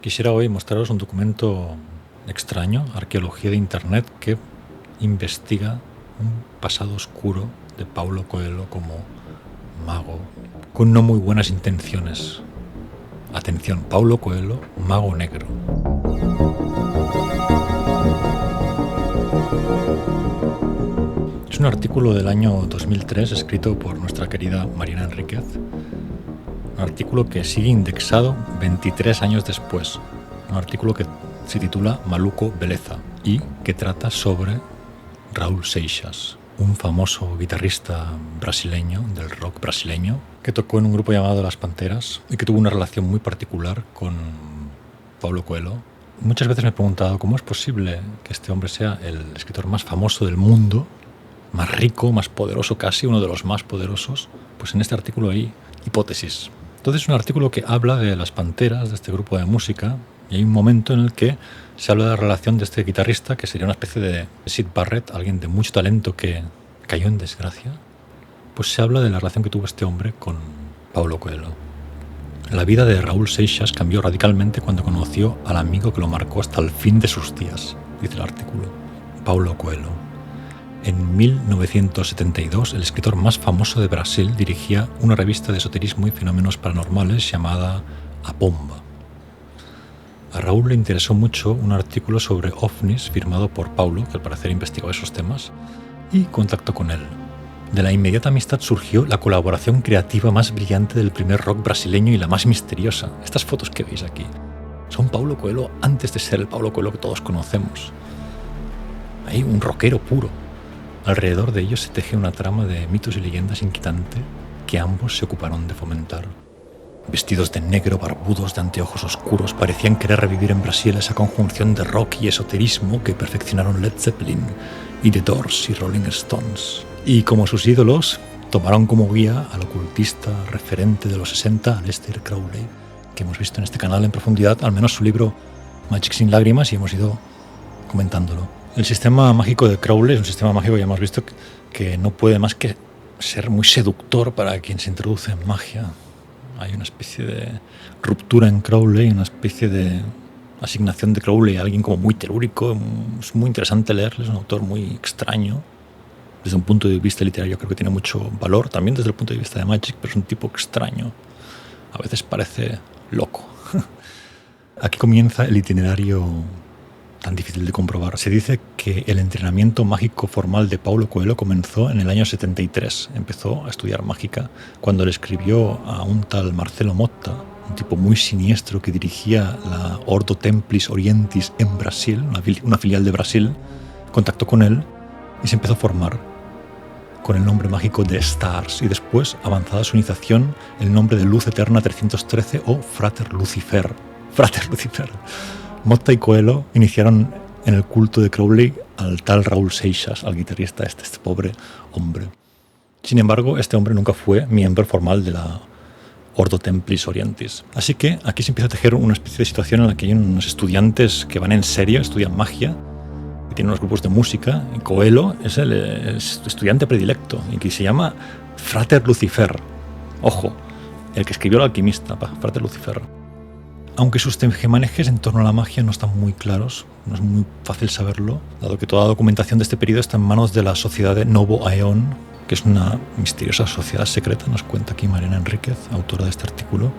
Quisiera hoy mostraros un documento extraño, arqueología de Internet, que investiga un pasado oscuro de Paulo Coelho como mago, con no muy buenas intenciones. Atención, Paulo Coelho, mago negro. Es un artículo del año 2003 escrito por nuestra querida Mariana Enríquez. Un artículo que sigue indexado 23 años después. Un artículo que se titula Maluco Beleza y que trata sobre Raúl Seixas, un famoso guitarrista brasileño, del rock brasileño, que tocó en un grupo llamado Las Panteras y que tuvo una relación muy particular con Paulo Coelho. Muchas veces me he preguntado cómo es posible que este hombre sea el escritor más famoso del mundo, más rico, más poderoso casi, uno de los más poderosos. Pues en este artículo hay hipótesis. Entonces es un artículo que habla de Las Panteras, de este grupo de música, y hay un momento en el que se habla de la relación de este guitarrista, que sería una especie de Syd Barrett, alguien de mucho talento que cayó en desgracia. Pues se habla de la relación que tuvo este hombre con Paulo Coelho. La vida de Raúl Seixas cambió radicalmente cuando conoció al amigo que lo marcó hasta el fin de sus días, dice el artículo, Paulo Coelho. En 1972, el escritor más famoso de Brasil dirigía una revista de esoterismo y fenómenos paranormales llamada A Pomba. A Raúl le interesó mucho un artículo sobre ovnis firmado por Paulo, que al parecer investigó esos temas, y contactó con él. De la inmediata amistad surgió la colaboración creativa más brillante del primer rock brasileño y la más misteriosa. Estas fotos que veis aquí son Paulo Coelho antes de ser el Paulo Coelho que todos conocemos. Hay un rockero puro. Alrededor de ellos se teje una trama de mitos y leyendas inquietante que ambos se ocuparon de fomentar. Vestidos de negro, barbudos, de anteojos oscuros, parecían querer revivir en Brasil esa conjunción de rock y esoterismo que perfeccionaron Led Zeppelin y The Doors y Rolling Stones. Y como sus ídolos, tomaron como guía al ocultista referente de los 60, Aleister Crowley, que hemos visto en este canal en profundidad, al menos su libro Magic sin lágrimas, y hemos ido comentándolo. El sistema mágico de Crowley es un sistema mágico, ya hemos visto, que no puede más que ser muy seductor para quien se introduce en magia. Hay una especie de ruptura en Crowley, una especie de asignación de Crowley a alguien como muy telúrico. Es muy interesante leerle, es un autor muy extraño. Desde un punto de vista literario creo que tiene mucho valor, también desde el punto de vista de Magic, pero es un tipo extraño. A veces parece loco. Aquí comienza el itinerario tan difícil de comprobar. Se dice que el entrenamiento mágico formal de Paulo Coelho comenzó en el año 73. Empezó a estudiar mágica cuando le escribió a un tal Marcelo Motta, un tipo muy siniestro que dirigía la Ordo Templis Orientis en Brasil, una filial de Brasil. Contactó con él y se empezó a formar con el nombre mágico de Stars y después, avanzada su iniciación, el nombre de Luz Eterna 313 o Frater Lucifer. Frater Lucifer. Motta y Coelho iniciaron en el culto de Crowley al tal Raúl Seixas, al guitarrista este pobre hombre. Sin embargo, este hombre nunca fue miembro formal de la Ordo Templis Orientis. Así que aquí se empieza a tejer una especie de situación en la que hay unos estudiantes que van en serio, estudian magia, y tienen unos grupos de música, y Coelho es el estudiante predilecto, y que se llama Frater Lucifer. Ojo, el que escribió El alquimista, Frater Lucifer. Aunque sus tejemanejes en torno a la magia no están muy claros, no es muy fácil saberlo, dado que toda la documentación de este periodo está en manos de la sociedad de Novo Aeon, que es una misteriosa sociedad secreta, nos cuenta aquí Mariana Enríquez, autora de este artículo.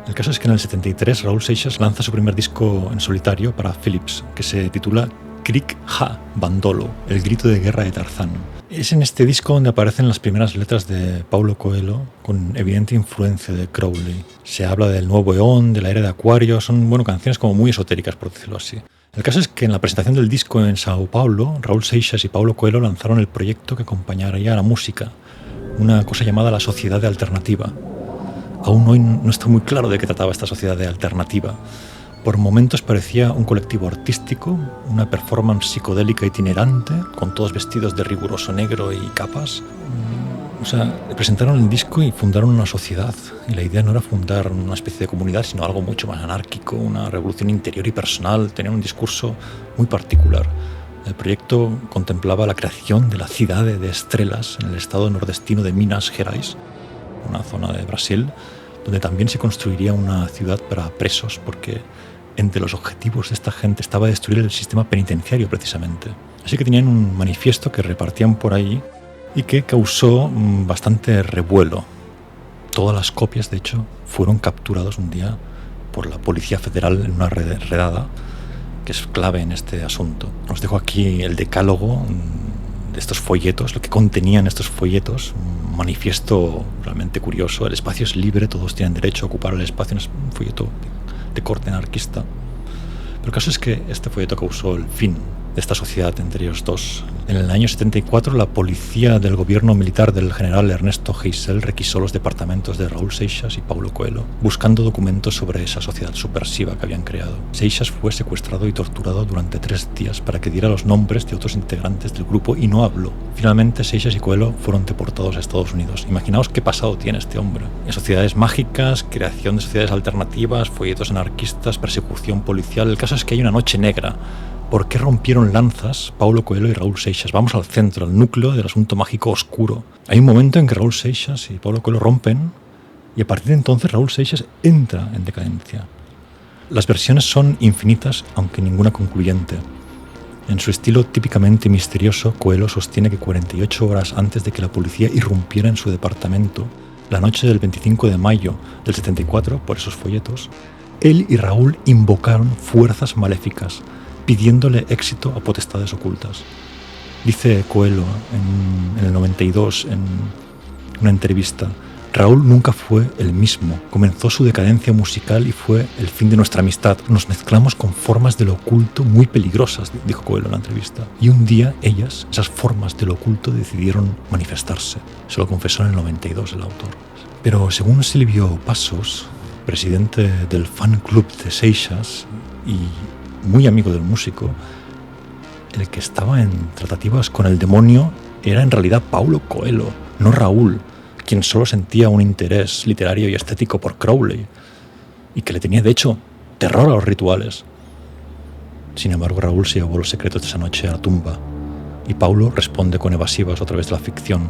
El caso es que en el 73 Raúl Seixas lanza su primer disco en solitario para Philips, que se titula Krik Ha Bandolo, el grito de guerra de Tarzán. Es en este disco donde aparecen las primeras letras de Paulo Coelho, con evidente influencia de Crowley. Se habla del nuevo eón, de la era de Acuario, son canciones como muy esotéricas, por decirlo así. El caso es que en la presentación del disco en Sao Paulo, Raúl Seixas y Paulo Coelho lanzaron el proyecto que acompañaría a la música, una cosa llamada la Sociedad de Alternativa. Aún hoy no está muy claro de qué trataba esta Sociedad de Alternativa. Por momentos parecía un colectivo artístico, una performance psicodélica itinerante, con todos vestidos de riguroso negro y capas. Presentaron el disco y fundaron una sociedad. Y la idea no era fundar una especie de comunidad, sino algo mucho más anárquico, una revolución interior y personal. Tenían un discurso muy particular. El proyecto contemplaba la creación de la Cidade de Estrelas en el estado nordestino de Minas Gerais, una zona de Brasil, donde también se construiría una ciudad para presos, porque entre los objetivos de esta gente estaba destruir el sistema penitenciario precisamente. Así que tenían un manifiesto que repartían por ahí y que causó bastante revuelo. Todas las copias, de hecho, fueron capturados un día por la Policía Federal en una redada, que es clave en este asunto. Os dejo aquí el decálogo de estos folletos, lo que contenían estos folletos, un manifiesto realmente curioso. El espacio es libre, todos tienen derecho a ocupar el espacio. Es un folleto de corte anarquista. Pero el caso es que este folleto causó el fin de esta sociedad entre ellos dos. En el año 74, la policía del gobierno militar del general Ernesto Geisel requisó los departamentos de Raúl Seixas y Paulo Coelho, buscando documentos sobre esa sociedad subversiva que habían creado. Seixas fue secuestrado y torturado durante 3 días para que diera los nombres de otros integrantes del grupo y no habló. Finalmente, Seixas y Coelho fueron deportados a Estados Unidos. Imaginaos qué pasado tiene este hombre. En sociedades mágicas, creación de sociedades alternativas, folletos anarquistas, persecución policial. El caso es que hay una noche negra. ¿Por qué rompieron lanzas Paulo Coelho y Raúl Seixas? Vamos al centro, al núcleo del asunto mágico oscuro. Hay un momento en que Raúl Seixas y Paulo Coelho rompen y a partir de entonces Raúl Seixas entra en decadencia. Las versiones son infinitas, aunque ninguna concluyente. En su estilo típicamente misterioso, Coelho sostiene que 48 horas antes de que la policía irrumpiera en su departamento, la noche del 25 de mayo del 74, por esos folletos, él y Raúl invocaron fuerzas maléficas, pidiéndole éxito a potestades ocultas. Dice Coelho en el 92 en una entrevista: Raúl nunca fue el mismo, comenzó su decadencia musical y fue el fin de nuestra amistad. Nos mezclamos con formas de lo oculto muy peligrosas, dijo Coelho en la entrevista. Y un día ellas, esas formas de lo oculto, decidieron manifestarse. Se lo confesó en el 92 el autor. Pero según Silvio Passos, presidente del fan club de Seixas y muy amigo del músico, el que estaba en tratativas con el demonio era en realidad Paulo Coelho, no Raúl, quien solo sentía un interés literario y estético por Crowley y que le tenía de hecho terror a los rituales. Sin embargo, Raúl se llevó los secretos de esa noche a la tumba y Paulo responde con evasivas a través de la ficción.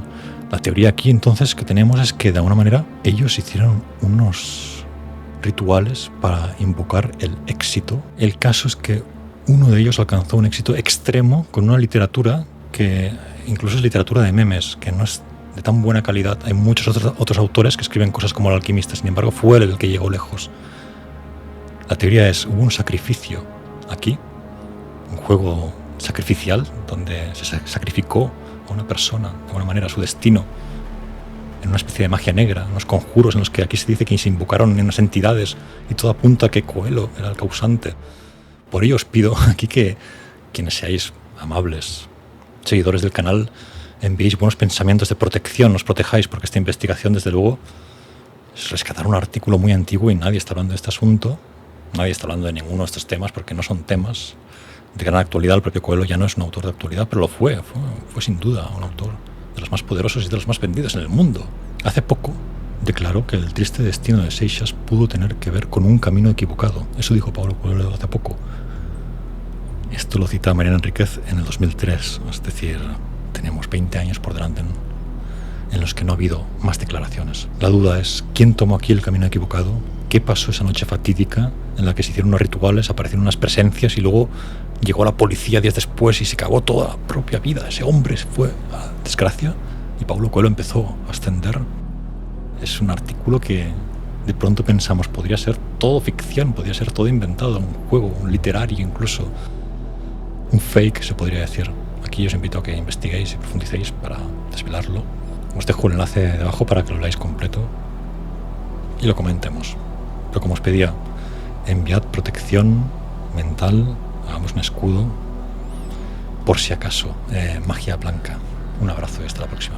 La teoría aquí entonces que tenemos es que de alguna manera ellos hicieron unos rituales para invocar el éxito. El caso es que uno de ellos alcanzó un éxito extremo con una literatura que incluso es literatura de memes, que no es de tan buena calidad. Hay muchos otros autores que escriben cosas como El alquimista, sin embargo fue él el que llegó lejos. La teoría es: hubo un sacrificio aquí, un juego sacrificial donde se sacrificó a una persona, de alguna manera, su destino, en una especie de magia negra, unos conjuros en los que aquí se dice que se invocaron en unas entidades y todo apunta a que Coelho era el causante. Por ello os pido aquí que quienes seáis amables, seguidores del canal, enviéis buenos pensamientos de protección, os protejáis, porque esta investigación, desde luego, es rescatar un artículo muy antiguo y nadie está hablando de este asunto, nadie está hablando de ninguno de estos temas porque no son temas de gran actualidad. El propio Coelho ya no es un autor de actualidad, pero lo fue sin duda un autor de los más poderosos y de los más vendidos en el mundo. Hace poco declaró que el triste destino de Seixas pudo tener que ver con un camino equivocado. Eso dijo Paulo Coelho hace poco. Esto lo cita Mariana Enríquez en el 2003, es decir, tenemos 20 años por delante en los que no ha habido más declaraciones. La duda es: ¿quién tomó aquí el camino equivocado? ¿Qué pasó esa noche fatídica en la que se hicieron unos rituales, aparecieron unas presencias y luego llegó la policía días después y se acabó toda la propia vida? Ese hombre se fue a desgracia y Paulo Coelho empezó a ascender. Es un artículo que de pronto pensamos podría ser todo ficción, podría ser todo inventado, un juego, un literario incluso, un fake se podría decir. Aquí os invito a que investiguéis y profundicéis para desvelarlo. Os dejo el enlace debajo para que lo leáis completo y lo comentemos. Pero como os pedía, enviad protección mental, hagamos un escudo por si acaso. Magia blanca. Un abrazo y hasta la próxima.